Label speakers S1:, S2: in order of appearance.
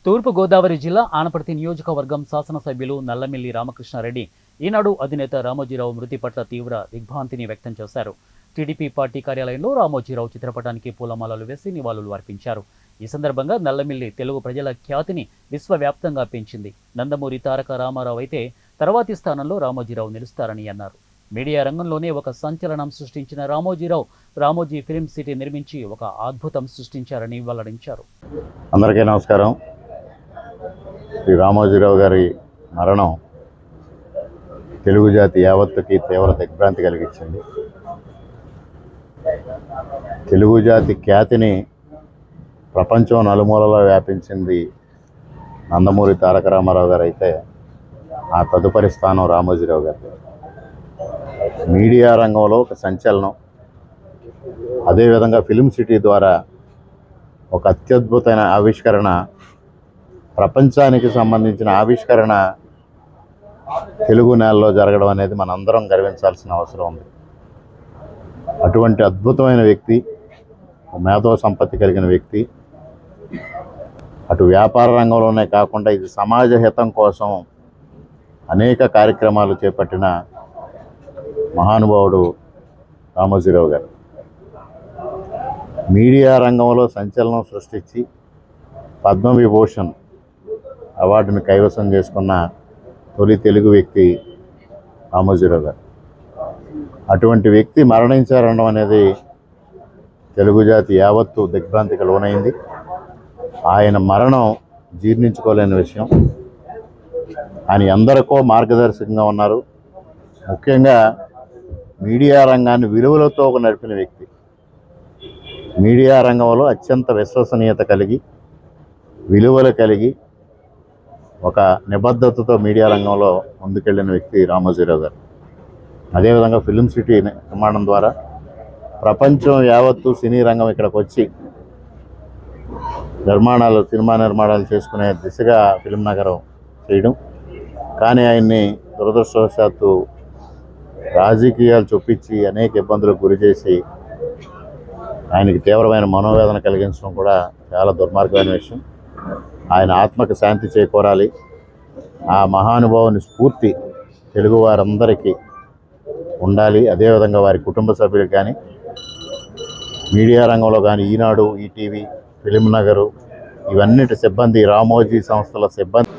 S1: తూర్పు గోదావరి జిల్లా ఆనపర్తి నియోజకవర్గం శాసనసభ్యులు నల్లమిల్లి రామకృష్ణారెడ్డి ఈనాడు అధినేత రామోజీరావు మృతి పట్ల తీవ్ర దిగ్భ్రాంతిని వ్యక్తం చేశారు. టీడీపీ పార్టీ కార్యాలయంలో రామోజీరావు చిత్రపటానికి పూలమాలలు వేసి నివాళులు అర్పించారు. ఈ సందర్భంగా నల్లమిల్లి తెలుగు ప్రజల ఖ్యాతిని విశ్వవ్యాప్తంగా పెంచింది. నందమూరి తారక రామారావు అయితే తర్వాతి స్థానంలో రామోజీరావు నిలుస్తారని అన్నారు. మీడియా రంగంలోనే ఒక సంచలనం సృష్టించిన రామోజీరావు రామోజీ ఫిలిం సిటీ నిర్మించి ఒక అద్భుతం సృష్టించారని వెల్లడించారు.
S2: అందరికీ నమస్కారం. శ్రీ రామోజీరావు గారి మరణం తెలుగు జాతి యావత్తుకి తీవ్ర దిగ్భ్రాంతి కలిగించింది. తెలుగు జాతి ఖ్యాతిని ప్రపంచం నలుమూలలో వ్యాపించింది నందమూరి తారక రామారావు గారు అయితే ఆ తదుపరి స్థానం రామోజీరావు గారు. మీడియా రంగంలో ఒక సంచలనం, అదేవిధంగా ఫిలిం సిటీ ద్వారా ఒక అత్యద్భుతమైన ఆవిష్కరణ, ప్రపంచానికి సంబంధించిన ఆవిష్కరణ తెలుగు నేలలో జరగడం అనేది మనందరం గర్వించాల్సిన అవసరం ఉంది. అటువంటి అద్భుతమైన వ్యక్తి, మేధో సంపత్తి కలిగిన వ్యక్తి, అటు వ్యాపార రంగంలోనే కాకుండా ఇది సమాజ హితం కోసం అనేక కార్యక్రమాలు చేపట్టిన మహానుభావుడు రామోజీరావు గారు. మీడియా రంగంలో సంచలనం సృష్టించి పద్మవిభూషణ్ అవార్డును కైవసం చేసుకున్న తొలి తెలుగు వ్యక్తి రామోజీరావు గారు. అటువంటి వ్యక్తి మరణించారనడం అనేది తెలుగు జాతి యావత్తు దిగ్భ్రాంతికి లోనైంది. ఆయన మరణం జీర్ణించుకోలేని విషయం. ఆయన ఎందరికో మార్గదర్శకంగా ఉన్నారు. ముఖ్యంగా మీడియా రంగాన్ని విలువలతో నడిపిన వ్యక్తి. మీడియా రంగంలో అత్యంత విశ్వసనీయత కలిగి, విలువలు కలిగి, ఒక నిబద్ధతతో మీడియా రంగంలో ముందుకెళ్ళిన వ్యక్తి రామోజీరావు గారు. అదేవిధంగా ఫిలిం సిటీ నిర్మాణం ద్వారా ప్రపంచం యావత్తు సినీ రంగం ఇక్కడికి వచ్చి సినిమా నిర్మాణాలు చేసుకునే దిశగా ఫిలిం నగరం చేయడం. కానీ ఆయన్ని దురదృష్టవశాత్తు రాజకీయాలు చొప్పించి అనేక ఇబ్బందులకు గురి చేసి ఆయనకి తీవ్రమైన మనోవేదన కలిగించడం కూడా చాలా దుర్మార్గమైన విషయం. ఆయన ఆత్మకు శాంతి చేకూరాలి. ఆ మహానుభావుని స్ఫూర్తి తెలుగు వారందరికీ ఉండాలి. అదేవిధంగా వారి కుటుంబ సభ్యులకు కానీ, మీడియా రంగంలో కానీ, ఈనాడు, ఈటీవీ, ఫిలిం నగరు, ఇవన్నిటి సిబ్బంది, రామోజీ సంస్థల సిబ్బంది